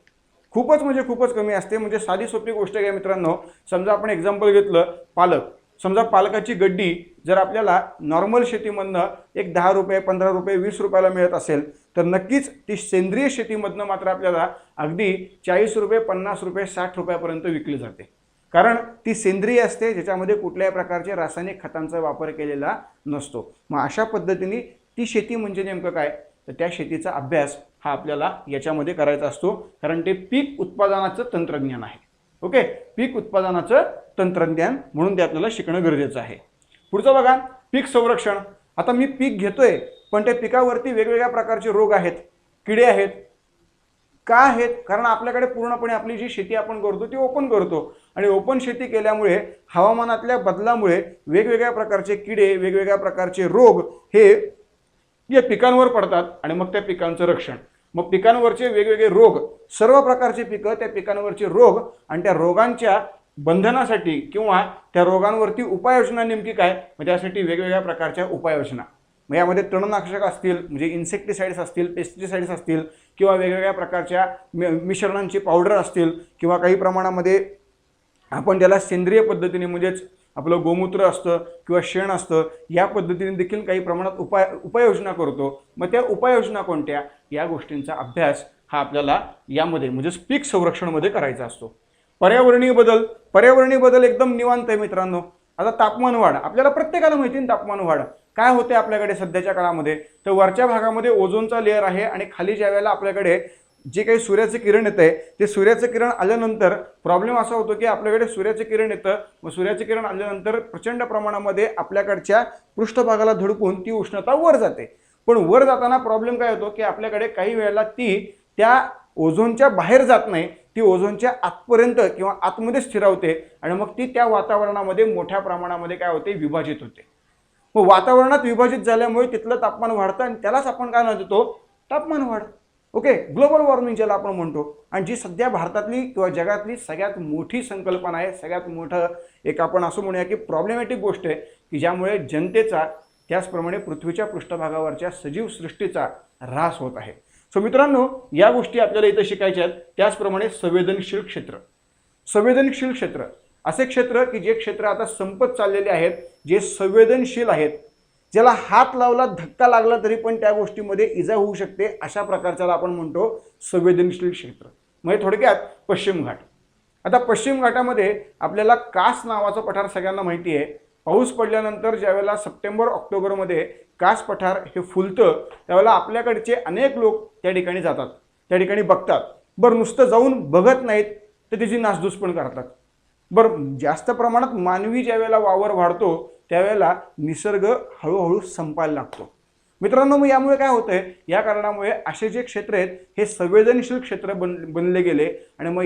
खूपच म्हणजे खूपच कमी असते. म्हणजे साधी सोपी गोष्ट आहे मित्रांनो, समजा आपण एक्झाम्पल घेतलं पालक. समजा पालकाची गड्डी जर आपल्याला नॉर्मल शेतीमधनं एक 10 रुपये, 15 रुपये, 20 रुपयाला मिळत असेल, तर नक्कीच ती सेंद्रिय शेतीमधनं मात्र आपल्याला अगदी 40 रुपये, 50 रुपये, 60 रुपयापर्यंत विकली जाते. कारण ती सेंद्रिय असते, ज्याच्यामध्ये कुठल्याही प्रकारचे रासायनिक खतांचा वापर केलेला नसतो. मग अशा पद्धतीने ती शेती म्हणजे नेमकं काय, तर त्या शेतीचा अभ्यास हा आपल्याला याच्यामध्ये करायचा असतो. कारण ते पीक उत्पादनाचं तंत्रज्ञान आहे. ओके, पीक उत्पादनाचं तंत्रज्ञान म्हणून ते आपल्याला शिकणं गरजेचं आहे. पुढचं बघा, पीक संरक्षण. आता मी पीक घेतोय पण त्या पिकावरती वेगवेगळ्या प्रकारचे रोग आहेत, किडे आहेत. का आहेत, कारण आपल्याकडे पूर्णपणे आपली जी शेती आपण करतो ती ओपन करतो आणि ओपन शेती केल्यामुळे हवामानातल्या बदलामुळे वेगवेगळ्या प्रकारचे किडे, वेगवेगळ्या प्रकारचे रोग हे या पिकांवर पडतात आणि मग त्या पिकांचं रक्षण, मग पिकांवरचे वेगवेगळे रोग, सर्व प्रकारचे पिकं, त्या पिकांवरचे रोग आणि त्या रोगांच्या बंधनासाठी किंवा त्या रोगांवरती उपाययोजना नेमकी काय, मग त्यासाठी वेगवेगळ्या प्रकारच्या उपाययोजना. मग यामध्ये तणनाशक असतील, म्हणजे इन्सेक्टिसाइड्स असतील, पेस्टिसाइड्स असतील, किंवा वेगवेगळ्या प्रकारच्या मिश्रणांची पावडर असतील, किंवा काही प्रमाणामध्ये आपण त्याला सेंद्रिय पद्धतीने म्हणजेच आपलं गोमूत्र असतं किंवा शेण असतं, या पद्धतीने देखील काही प्रमाणात उपाययोजना करतो. मग त्या उपाययोजना कोणत्या, या गोष्टींचा अभ्यास हा आपल्याला यामध्ये म्हणजेच पीक संरक्षणामध्ये करायचा असतो. पर्यावरणीय बदल एकदम निवांत आहे मित्रांनो. आता तापमान वाढ, आपल्याला प्रत्येकाला माहिती आहे तापमान वाढ काय होते आपल्याकडे सध्याच्या काळामध्ये. तर वरच्या भागामध्ये ओझोनचा लेअर आहे आणि खाली ज्या वेळेला आपल्याकडे जे काही सूर्याचे किरण येते ते सूर्याचे किरण आल्यानंतर प्रॉब्लेम असा होतो की आपल्याकडे सूर्याचे किरण येतं, मग सूर्याचे किरण आल्यानंतर प्रचंड प्रमाणामध्ये आपल्याकडच्या पृष्ठभागाला धडकून ती उष्णता वर जाते. पण वर जाताना प्रॉब्लेम काय होतो की आपल्याकडे काही वेळेला ती त्या ओझोनच्या बाहेर जात नाही, ती ओझोनच्या आतपर्यंत किंवा आतमध्ये स्थिरावते आणि मग ती त्या वातावरणामध्ये मोठ्या प्रमाणामध्ये काय होते, विभाजित होते. मग वातावरणात विभाजित झाल्यामुळे तिथलं तापमान वाढतं आणि त्यालाच आपण काय नाव देतो, तापमान वाढ. ओके, ग्लोबल वॉर्मिंग ज्याला आपण म्हणतो, आणि जी सध्या भारतातली किंवा जगातली सगळ्यात मोठी संकल्पना आहे, सगळ्यात मोठं एक आपण असं म्हणूया की प्रॉब्लेमॅटिक गोष्ट आहे की ज्यामुळे जनतेचा त्याचप्रमाणे पृथ्वीच्या पृष्ठभागावरच्या सजीव सृष्टीचा ऱ्हास होत आहे. सो मित्रांनो, या गोष्टी आपल्याला इथं शिकायच्या आहेत. त्याचप्रमाणे संवेदनशील क्षेत्र. असे क्षेत्र की जे क्षेत्र आता संपत चाललेले आहेत, जे संवेदनशील आहेत, ज्याला हात लावला धक्का लागला तरी पण त्या गोष्टीमध्ये इजा होऊ शकते, अशा प्रकारच्याला आपण म्हणतो संवेदनशील क्षेत्र, म्हणजे थोडक्यात पश्चिम घाट. आता पश्चिम घाटामध्ये आपल्याला कास नावाचं पठार सगळ्यांना माहिती आहे. पाऊस पडल्यानंतर ज्यावेळेला सप्टेंबर ऑक्टोबरमध्ये कास पठार हे फुलतं त्यावेळेला आपल्याकडचे अनेक लोक त्या ठिकाणी जातात, त्या ठिकाणी बघतात. बरं, नुसतं जाऊन बघत नाहीत तर त्याची नासधूस पण करतात. बरं, जास्त प्रमाणात मानवी ज्यावेळेला वावर वाढतो त्यावेळेला निसर्ग हळूहळू संपायला लागतो. मित्रांनो, मग यामुळे काय होतंय, या कारणामुळे असे जे क्षेत्र आहेत हे संवेदनशील क्षेत्र बनले गेले आणि मग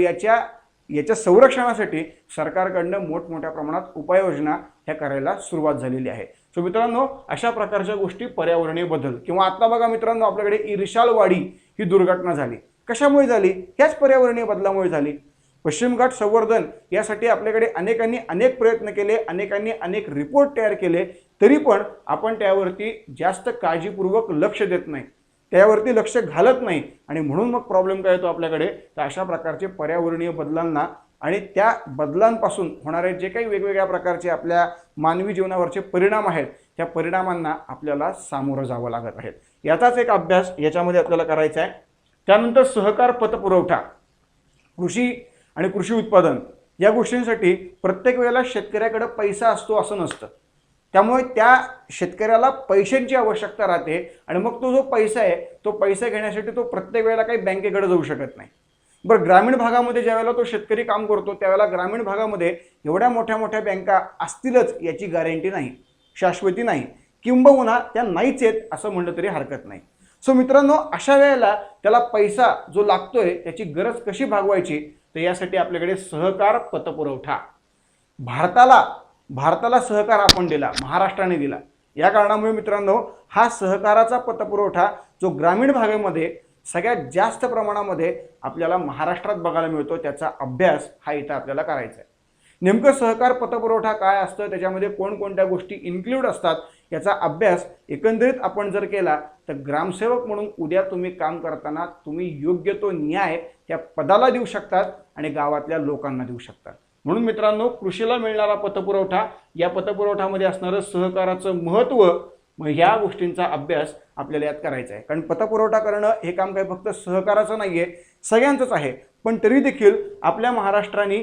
याच्या संरक्षणासाठी सरकारकडनं मोठमोठ्या प्रमाणात उपाययोजना ह्या करायला सुरुवात झालेली आहे. सो मित्रांनो, अशा प्रकारच्या गोष्टी पर्यावरणीय बदल किंवा आता बघा मित्रांनो, आपल्याकडे इरिशालवाडी ही दुर्घटना झाली. कशामुळे झाली? ह्याच पर्यावरणीय बदलामुळे झाली. पश्चिम घाट संवर्धन यासाठी आपल्याकडे अनेकांनी अनेक प्रयत्न केले, अनेकांनी अनेक रिपोर्ट तयार केले, तरी पण आपण त्यावरती जास्त काळजीपूर्वक लक्ष देत नाही, त्यावरती लक्ष घालत नाही आणि म्हणून मग प्रॉब्लेम काय येतो आपल्याकडे. तर अशा प्रकारचे पर्यावरणीय बदलांना आणि त्या बदलांपासून होणारे जे काही वेगवेगळ्या प्रकारचे आपल्या मानवी जीवनावरचे परिणाम आहेत त्या परिणामांना आपल्याला सामोरं जावं लागत आहे. याचाच एक अभ्यास याच्यामध्ये आपल्याला करायचा आहे. त्यानंतर सहकार पतपुरवठा, कृषी आणि कृषी उत्पादन या गोष्टींसाठी प्रत्येक वेळेला शेतकऱ्याकडे पैसा असतो असं नसतं. त्यामुळे त्या शेतकऱ्याला पैशांची आवश्यकता राहते आणि मग तो जो पैसा आहे तो पैसा घेण्यासाठी तो प्रत्येक वेळेला काही बँकेकडे जाऊ शकत नाही. बरं, ग्रामीण भागामध्ये ज्यावेळेला तो शेतकरी काम करतो त्यावेळेला ग्रामीण भागामध्ये एवढ्या मोठ्या मोठ्या बँका असतीलच याची गॅरंटी नाही, शाश्वती नाही, किंबहुना त्या नाहीच आहेत असं म्हणलं तरी हरकत नाही. सो मित्रांनो, अशा वेळेला त्याला पैसा जो लागतोय त्याची गरज कशी भागवायची, तर यासाठी आपल्याकडे सहकार पतपुरवठा, भारताला सहकार आपण दिला, महाराष्ट्राने दिला. या कारणामुळे मित्रांनो, हा सहकाराचा पतपुरवठा जो ग्रामीण भागामध्ये सगळ्यात जास्त प्रमाणामध्ये आपल्याला महाराष्ट्रात बघायला मिळतो, त्याचा अभ्यास हा इथं आपल्याला करायचा आहे. नेमकं सहकार पतपुरवठा काय असतं, त्याच्यामध्ये कोणकोणत्या गोष्टी इन्क्लूड असतात, याचा अभ्यास एकंदरीत आपण जर केला तर ग्रामसेवक म्हणून उद्या तुम्ही काम करताना तुम्ही योग्य तो न्याय त्या पदाला देऊ शकतात आणि गावातल्या लोकांना देऊ शकतात. म्हणून मित्रांनो, कृषीला मिळणारा पतपुरवठा, या पतपुरवठ्यामध्ये असणारं सहकाराचं महत्त्व, मग ह्या गोष्टींचा अभ्यास आपल्याला यात करायचा आहे. कारण पतपुरवठा करणं हे काम काही फक्त सहकाराचं नाही आहे, सगळ्यांचंच आहे. पण तरी देखील आपल्या महाराष्ट्राने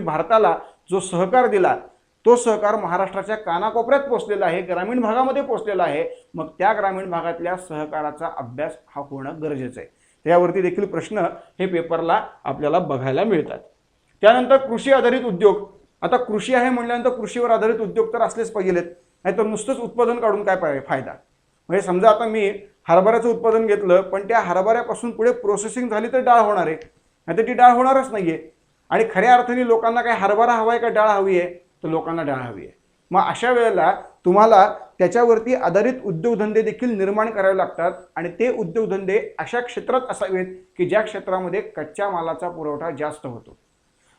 भारताला जो सहकार दिला तो सहकार महाराष्ट्राच्या कानाकोपऱ्यात पोहोचलेला आहे, ग्रामीण भागामध्ये पोहोचलेला आहे. मग त्या ग्रामीण भागातल्या सहकाराचा अभ्यास हा होणं गरजेचं आहे. त्यावरती देखील प्रश्न हे पेपरला आपल्याला बघायला मिळतात. त्यानंतर कृषी आधारित उद्योग. आता कृषी आहे म्हणल्यानंतर कृषीवर आधारित उद्योग तर असलेच पाहिजेत, नाहीतर नुसतंच उत्पादन काढून काय फायदा. म्हणजे समजा आता मी हरभऱ्याचं उत्पादन घेतलं पण त्या हरभऱ्यापासून पुढे प्रोसेसिंग झाली तर डाळ होणार आहे, नाहीतर ती डाळ होणारच नाहीये. आणि खऱ्या अर्थाने लोकांना काय हरभरा हवा आहे का डाळ हवी आहे, तर लोकांना डाळ हवी आहे. मग अशा वेळेला तुम्हाला त्याच्यावरती आधारित उद्योगधंदे देखील निर्माण करावे लागतात आणि ते उद्योगधंदे अशा क्षेत्रात असावेत की ज्या क्षेत्रामध्ये कच्च्या मालाचा पुरवठा जास्त होतो.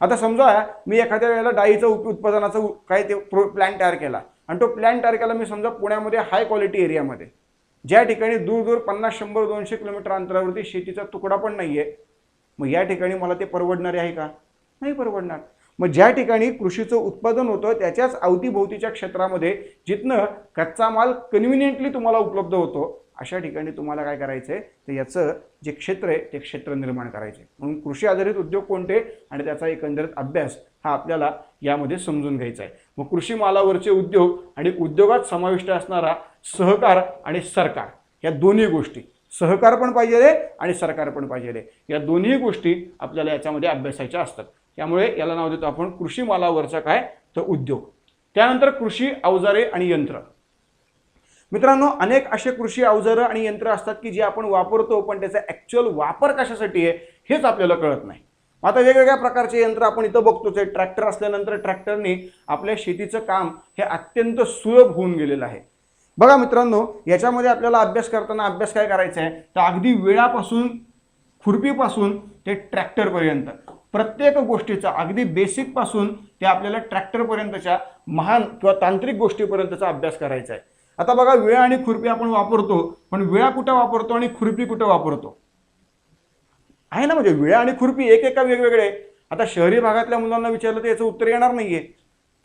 आता समजा मी एखाद्या वेळेला डाळीचं उत्पादनाचं काय ते प्लॅन तयार केला आणि तो प्लॅन तयार केला मी समजा पुण्यामध्ये हाय क्वालिटी एरियामध्ये, ज्या ठिकाणी दूर 50, 100, 200 किलोमीटर अंतरावरती शेतीचा तुकडा पण नाहीये. मग या ठिकाणी मला ते परवडणारे आहे का? नाही परवडणार. मग ज्या ठिकाणी कृषीचं उत्पादन होतं त्याच्याच अवतीभोवतीच्या क्षेत्रामध्ये जिथनं कच्चा माल कन्व्हिनियंटली तुम्हाला उपलब्ध होतो अशा ठिकाणी तुम्हाला काय करायचं आहे, तर याचं जे क्षेत्र आहे ते क्षेत्र निर्माण करायचे. म्हणून कृषी आधारित उद्योग कोणते आणि त्याचा एकंदरीत अभ्यास हा आपल्याला यामध्ये समजून घ्यायचा आहे. मग कृषी मालावरचे उद्योग आणि उद्योगात समाविष्ट असणारा सहकार आणि सरकार, या दोन्ही गोष्टी, सहकार पण पाहिजे आणि सरकार पण पाहिजे, या दोन्ही गोष्टी आपल्याला याच्यामध्ये अभ्यासायच्या असतात. त्यामुळे याला नाव देतो आपण कृषी मालावरचा काय, तर उद्योग. त्यानंतर कृषी अवजारे आणि यंत्र. मित्रांनो, अनेक असे कृषी अवजारं आणि यंत्र असतात की जे आपण वापरतो पण त्याचा ॲक्च्युअल वापर कशासाठी आहे हेच आपल्याला कळत नाही. आता वेगवेगळ्या प्रकारचे यंत्र आपण इथं बघतोच आहे. ट्रॅक्टर असल्यानंतर ट्रॅक्टरने आपल्या शेतीचं काम हे अत्यंत सुलभ होऊन गेलेलं आहे. बघा मित्रांनो, याच्यामध्ये आपल्याला अभ्यास करताना अभ्यास काय करायचा आहे, तर अगदी वेळापासून, खुरपीपासून ते ट्रॅक्टरपर्यंत प्रत्येक गोष्टीचा, अगदी बेसिकपासून ते आपल्याला ट्रॅक्टरपर्यंतच्या महान किंवा तांत्रिक गोष्टीपर्यंतचा अभ्यास करायचा आहे. आता बघा, विळा आणि खुरपी आपण वापरतो पण विळा कुठं वापरतो आणि खुरपी कुठं वापरतो आहे ना, म्हणजे विळा आणि खुरपी एक वेगवेगळे. आता शहरी भागातल्या मुलांना विचारलं तर याचं उत्तर येणार नाहीये.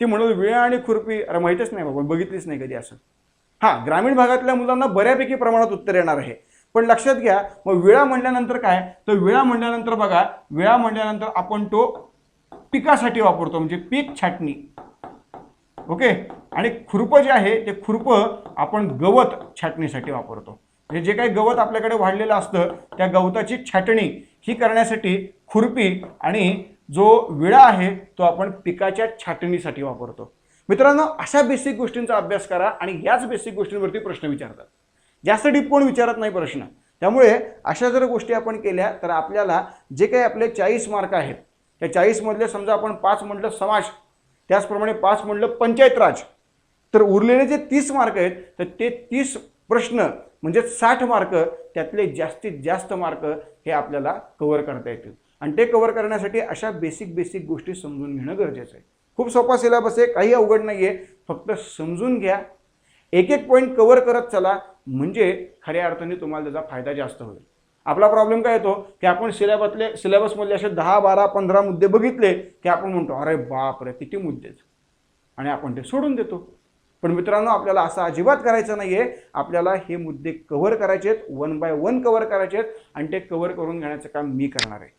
ती म्हणून विळा आणि खुरपी अरे माहितच नाही बाबा, बघितलीच नाही कधी असं. हां, ग्रामीण भागातल्या मुलांना बऱ्यापैकी प्रमाणात उत्तर येणार आहे. पण लक्षात घ्या, मग विळा म्हणल्यानंतर काय, तर विळा म्हणल्यानंतर बघा, विळा म्हणल्यानंतर आपण तो पिकासाठी वापरतो, म्हणजे पीक छाटणी. ओके. आणि खुरपं जे आहे ते खुरपं आपण गवत छाटणीसाठी वापरतो. म्हणजे जे काही गवत आपल्याकडे वाढलेलं असतं त्या गवताची छाटणी ही करण्यासाठी खुरपी, आणि जो विळा आहे तो आपण पिकाच्या छाटणीसाठी वापरतो. मित्रांनो, अशा बेसिक गोष्टींचा अभ्यास करा आणि याच बेसिक गोष्टींवरती प्रश्न विचारतात. जास्त डीप कोण विचारत नाही प्रश्न. त्यामुळे अशा जर गोष्टी आपण केल्या तर आपल्याला जे काही आपले 40 मार्क आहेत त्या 40 मधले समजा आपण 5 म्हटलं समाज, त्याचप्रमाणे 5 म्हटलं पंचायत राज, तर उरलेले जे 30 मार्क आहेत तर ते 30 प्रश्न म्हणजे 60 मार्क, त्यातले जास्तीत जास्त मार्क हे आपल्याला कव्हर करता येतील. आणि ते कव्हर करण्यासाठी अशा बेसिक गोष्टी समजून घेणं गरजेचं आहे. खूप सोपा सिलेबस आहे, काही अवघड नाही आहे, फक्त समजून घ्या, एक एक पॉईंट कव्हर करत चला, म्हणजे खऱ्या अर्थाने तुम्हाला त्याचा फायदा जास्त होईल. आपला प्रॉब्लेम काय येतो की आपण सिलेबसमधले असे 10, 12, 15 मुद्दे बघितले की आपण म्हणतो अरे बापरे किती मुद्दे, आणि आपण ते सोडून देतो. पण मित्रांनो, आपल्याला असं अजिबात करायचं नाहीये. आपल्याला हे मुद्दे कव्हर करायचे आहेत, 1 बाय 1 कव्हर करायचे आहेत, आणि ते कव्हर करून घेण्याचं काम मी करणार आहे.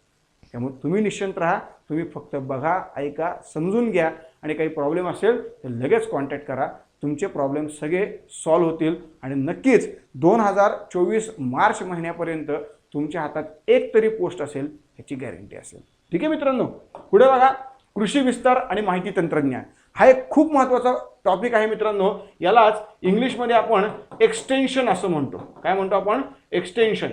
त्यामुळे तुम्ही निश्चिंत राहा. तुम्ही फक्त बघा, ऐका, समजून घ्या, आणि काही प्रॉब्लेम असेल तर लगेच कॉन्टॅक्ट करा. तुमचे प्रॉब्लेम सगळे सॉल्व्ह होतील, आणि नक्कीच 2024 मार्च महिन्यापर्यंत तुमच्या हातात एक तरी पोस्ट असेल याची गॅरंटी असेल. ठीक आहे मित्रांनो, पुढे बघा, कृषी विस्तार आणि माहिती तंत्रज्ञान हा एक खूप महत्त्वाचा टॉपिक आहे मित्रांनो. यालाच इंग्लिशमध्ये आपण एक्सटेन्शन असं म्हणतो. काय म्हणतो आपण? एक्सटेन्शन.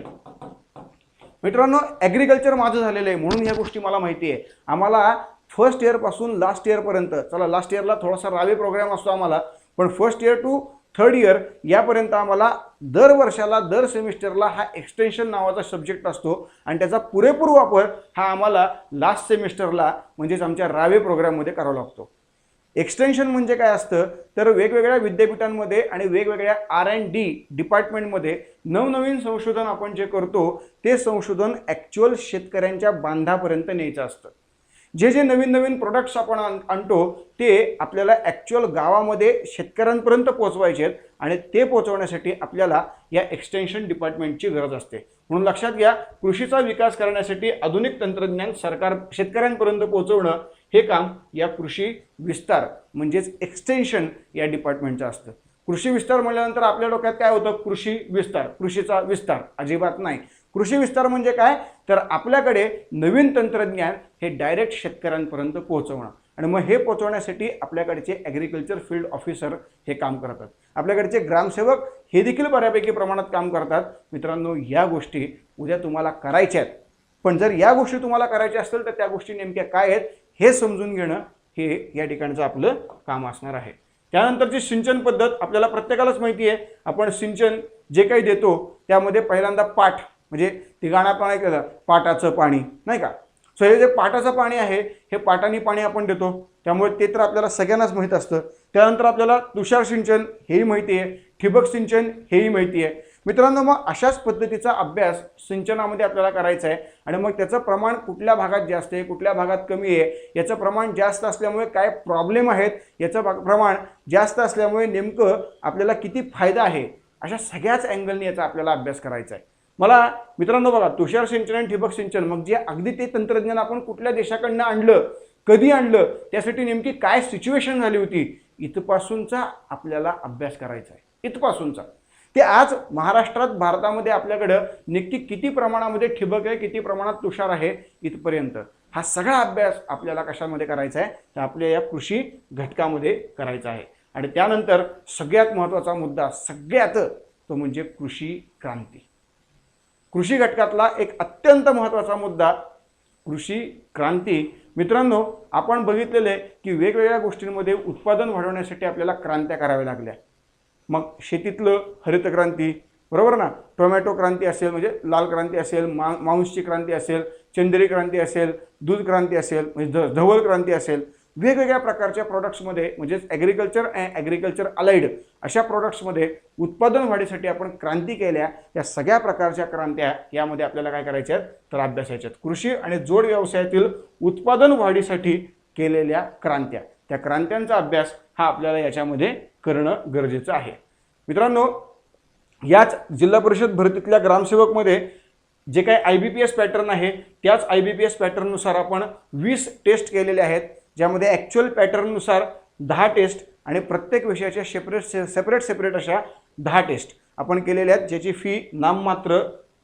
मित्रांनो, ॲग्रिकल्चर माझं झालेलं आहे म्हणून ह्या गोष्टी मला माहिती आहे. आम्हाला फर्स्ट इयरपासून लास्ट इयरपर्यंत, चला लास्ट इयरला थोडासा रावे प्रोग्राम असतो आम्हाला, पण first year to third year यापर्यंत आम्हाला दर वर्षाला, दर सेमिस्टरला हा एक्सटेन्शन नावाचा सब्जेक्ट असतो, आणि त्याचा पुरेपूर वापर हा आम्हाला लास्ट सेमिस्टरला म्हणजेच आमच्या रावे प्रोग्राममध्ये करावा लागतो. एक्सटेन्शन म्हणजे काय असतं तर वेगवेगळ्या विद्यापीठांमध्ये आणि वेगवेगळ्या R&D डिपार्टमेंटमध्ये नवनवीन संशोधन आपण जे करतो ते संशोधन ॲक्च्युअल शेतकऱ्यांच्या बांधापर्यंत न्यायचं असतं. जे नवीन नवीन प्रोडक्ट्स आपण आणतो ते आपल्याला ॲक्च्युअल गावामध्ये शेतकऱ्यांपर्यंत पोहोचवायचे आहेत, आणि ते पोहोचवण्यासाठी आपल्याला या एक्सटेन्शन डिपार्टमेंटची गरज असते. म्हणून लक्षात घ्या, कृषीचा विकास करण्यासाठी आधुनिक तंत्रज्ञान सरकार शेतकऱ्यांपर्यंत पोहोचवणं हे काम या कृषी विस्तार म्हणजेच एक्सटेन्शन या डिपार्टमेंटचं असतं. कृषी विस्तार म्हटल्यानंतर आपल्या डोक्यात काय होतं? कृषी विस्तार, कृषीचा विस्तार, अजिबात नाही. कृषी विस्तार म्हणजे काय तर आपल्याकडे नवीन तंत्रज्ञान हे डायरेक्ट शेतकऱ्यांपर्यंत पोहोचवणं, आणि मग हे पोहोचवण्यासाठी आपल्याकडचे ॲग्रिकल्चर फील्ड ऑफिसर हे काम करतात. आपल्याकडचे ग्रामसेवक हे देखील बऱ्यापैकी प्रमाणात काम करतात. मित्रांनो, या गोष्टी उद्या तुम्हाला करायच्या आहेत, पण जर या गोष्टी तुम्हाला करायच्या असतील तर त्या गोष्टी नेमक्या काय आहेत हे समजून घेणं हे या ठिकाणचं आपलं काम असणार आहे. त्यानंतरची सिंचन पद्धत आपल्याला प्रत्येकालाच माहिती आहे. आपण सिंचन जे काही देतो त्यामध्ये पहिल्यांदा पाट, म्हणजे ते गाणं आपण ऐकलं, पाटाचं पाणी, नाही का? सो हे जे पाटाचं पाणी आहे हे पाटाने पाणी आपण देतो, त्यामुळे ते तर आपल्याला सगळ्यांनाच माहीत असतं. त्यानंतर आपल्याला तुषार सिंचन हेही माहिती आहे, ठिबक सिंचन हेही माहिती आहे. मित्रांनो, मग अशाच पद्धतीचा अभ्यास सिंचनामध्ये आपल्याला करायचा आहे, आणि मग त्याचं प्रमाण कुठल्या भागात जास्त आहे, कुठल्या भागात कमी आहे, याचं प्रमाण जास्त असल्यामुळे काय प्रॉब्लेम आहेत, याचं प्रमाण जास्त असल्यामुळे नेमकं आपल्याला किती फायदा आहे, अशा सगळ्याच अँगलने याचा आपल्याला अभ्यास करायचा आहे. मला मित्रांनो बघा, तुषार सिंचन आणि ठिबक सिंचन मग जे अगदी ते तंत्रज्ञान आपण कुठल्या देशाकडनं आणलं, कधी आणलं, त्यासाठी नेमकी काय सिच्युएशन झाली होती, इथपासूनचा आपल्याला अभ्यास करायचा आहे. इथपासूनचा ते आज महाराष्ट्रात, भारतामध्ये आपल्याकडं नक्की किती प्रमाणामध्ये ठिबक आहे, किती प्रमाणात तुषार आहे, इथपर्यंत हा सगळा अभ्यास आपल्याला कशामध्ये करायचा आहे तर आपल्या या कृषी घटकामध्ये करायचा आहे. आणि त्यानंतर सगळ्यात महत्त्वाचा मुद्दा, सगळ्यात तो म्हणजे कृषी क्रांती. कृषी घटकातला एक अत्यंत महत्त्वाचा मुद्दा कृषी क्रांती. मित्रांनो, आपण बघितलेले की वेगवेगळ्या गोष्टींमध्ये उत्पादन वाढवण्यासाठी आपल्याला क्रांत्या कराव्या लागल्या. मग शेतीतलं हरित क्रांती, बरोबर ना, टोमॅटो क्रांती असेल म्हणजे लाल क्रांती असेल, मांसची क्रांती असेल, चंदेरी क्रांती असेल, दूध क्रांती असेल म्हणजे धवल क्रांती असेल. वेगवेगळ्या प्रकारच्या प्रॉडक्ट्समध्ये म्हणजेच ॲग्रिकल्चर अँड ॲग्रिकल्चर अलाइड अशा प्रॉडक्ट्समध्ये उत्पादन वाढीसाठी आपण क्रांती केल्या, या सगळ्या प्रकारच्या क्रांत्या यामध्ये आपल्याला काय करायच्या आहेत तर अभ्यासायच्या आहेत. कृषी आणि जोड व्यवसायातील उत्पादन वाढीसाठी केलेल्या क्रांत्या, त्या क्रांत्यांचा अभ्यास हा आपल्याला याच्यामध्ये करणं गरजेचं आहे. मित्रांनो, याच जिल्हा परिषद भरतीतल्या ग्रामसेवकमध्ये जे काही IBPS पॅटर्न आहे त्याच IBPS पॅटर्ननुसार आपण 20 टेस्ट केलेले आहेत, ज्यामध्ये ॲक्च्युअल पॅटर्ननुसार 10 टेस्ट आणि प्रत्येक विषयाच्या सेपरेट अशा 10 टेस्ट आपण केलेल्या आहेत, ज्याची फी नाममात्र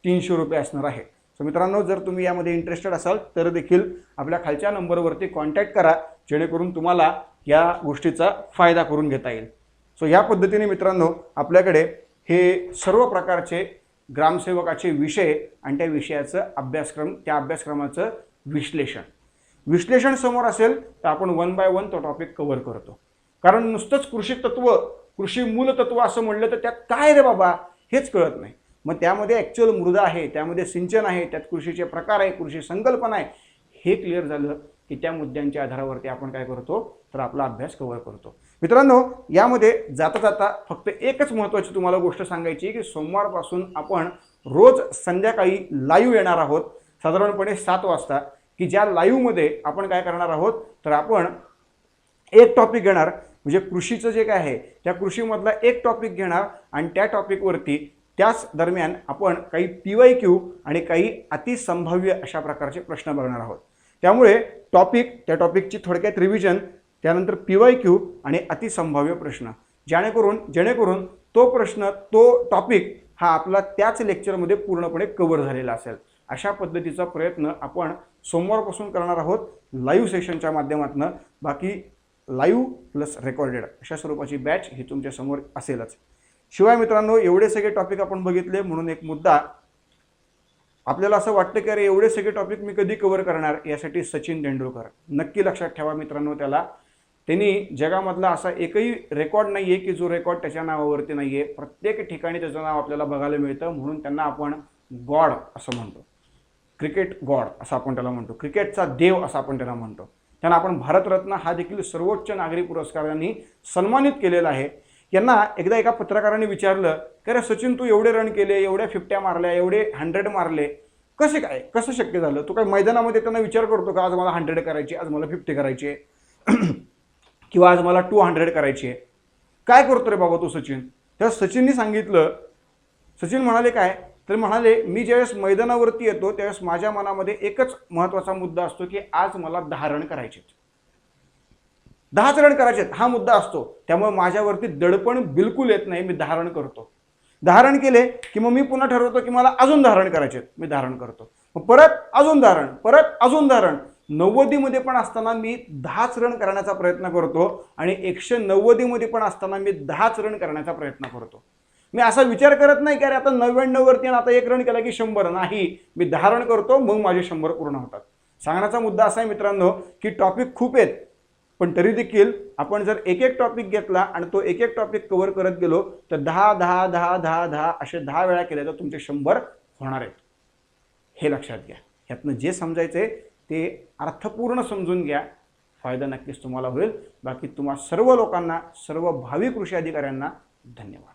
300 रुपये असणार आहे. सो मित्रांनो, जर तुम्ही यामध्ये इंटरेस्टेड असाल तर देखील आपल्या खालच्या नंबरवरती कॉन्टॅक्ट करा, जेणेकरून तुम्हाला या गोष्टीचा फायदा करून घेता येईल. सो या पद्धतीने मित्रांनो आपल्याकडे हे सर्व प्रकारचे ग्रामसेवकाचे विषय आणि त्या विषयाचं अभ्यासक्रम, त्या अभ्यासक्रमाचं विश्लेषण समोर असेल तर आपण 1 बाय 1 तो टॉपिक कव्हर करतो. कारण नुसतंच कृषी तत्व, कृषी मूलतत्व असं म्हणलं तर त्यात काय रे बाबा हेच कळत नाही. मग त्यामध्ये ॲक्च्युअल मृदा आहे, त्यामध्ये सिंचन आहे, त्यात कृषीचे प्रकार आहे, कृषी संकल्पना आहे, हे क्लिअर झालं की त्या मुद्द्यांच्या आधारावरती आपण काय करतो तर आपला अभ्यास कव्हर करतो. मित्रांनो, यामध्ये जाता जाता फक्त एकच महत्त्वाची तुम्हाला गोष्ट सांगायची की सोमवारपासून आपण रोज संध्याकाळी लाईव्ह येणार आहोत, साधारणपणे 7 वाजता, की ज्या लाईव्हमध्ये आपण काय करणार आहोत तर आपण एक टॉपिक घेणार, म्हणजे कृषीचं जे काय आहे त्या कृषीमधला एक टॉपिक घेणार आणि त्या टॉपिकवरती त्याच दरम्यान आपण काही PYQ आणि काही अतिसंभाव्य अशा प्रकारचे प्रश्न बघणार आहोत. त्यामुळे त्या टॉपिकची थोडक्यात रिव्हिजन, त्यानंतर PYQ आणि अतिसंभाव्य प्रश्न, जेणेकरून तो टॉपिक हा आपला त्याच लेक्चरमध्ये पूर्णपणे कव्हर झालेला असेल. अशा पद्धतीचा प्रयत्न आपण सोमवारपासून करणार आहोत लाईव्ह सेशनच्या माध्यमातून. बाकी लाईव्ह प्लस रेकॉर्डेड अशा स्वरूपाची बॅच ही तुमच्या समोर असेलच. शिवाय मित्रांनो, एवढे सगळे टॉपिक आपण बघितले म्हणून एक मुद्दा, आपल्याला असं वाटतं की अरे एवढे सगळे टॉपिक मी कधी कव्हर करणार, यासाठी सचिन तेंडुलकर नक्की लक्षात ठेवा मित्रांनो. त्यांनी जगामधला असा एकही रेकॉर्ड नाही आहे की जो रेकॉर्ड त्याच्या नावावरती नाही आहे. प्रत्येक ठिकाणी त्याचं नाव आपल्याला बघायला मिळतं, म्हणून त्यांना आपण गॉड असं म्हणतो, क्रिकेट गॉड असं आपण त्याला म्हणतो, क्रिकेटचा देव असं आपण त्याला म्हणतो. त्यांना आपण भारतरत्न हा देखील सर्वोच्च नागरी पुरस्कारांनी सन्मानित केलेला आहे. यांना एकदा एका पत्रकाराने विचारलं की अरे सचिन, तू एवढे रन केले, एवढ्या 50 मारल्या, एवढे 100 मारले, कसं शक्य झालं? तू काय मैदानामध्ये त्यांना विचार करतो का आज मला 100 करायची, आज मला 50 करायची किंवा आज मला 200 करायची आहे? काय करतो रे बाबा तू सचिन? तेव्हा सचिननी सांगितलं, सचिन म्हणाले काय तर म्हणाले, मी ज्यावेळेस मैदानावरती येतो त्यावेळेस माझ्या मनामध्ये एकच महत्त्वाचा मुद्दा असतो की आज मला 10 रन करायचे, 10च रन करायचे हा मुद्दा असतो. त्यामुळे माझ्यावरती दडपण बिलकुल येत नाही, मी 10 रन करतो. 10 रन केले की मग मी पुन्हा ठरवतो की मला अजून 10 रन करायचे, मी 10 रन करतो. मग परत अजून 10 रन, परत अजून 10 रन. 90 मध्ये पण असताना मी 10च रन करण्याचा प्रयत्न करतो आणि 190 मध्ये पण असताना मी 10च रन करण्याचा प्रयत्न करतो. मी असा विचार करत नाही की अरे आता 99 वरती आता 1 रन केला की 100. नाही, मी 10 रन करतो, मग माझे 100 पूर्ण होतात. सांगण्याचा मुद्दा असा आहे मित्रांनो की टॉपिक खूप आहेत, पण तरी देखील आपण जर एक टॉपिक घेतला आणि तो एक टॉपिक कव्हर करत गेलो तर 10 10 10 10 10 असे 10 वेळा केले तर तुमचे 100 होणार आहेत. हे लक्षात घ्या. यातनं जे समजायचे ते अर्थपूर्ण समजून घ्या, फायदा नक्कीच तुम्हाला होईल. बाकी तुम्हा सर्व लोकांना, सर्व भावी कृषी अधिकाऱ्यांना धन्यवाद.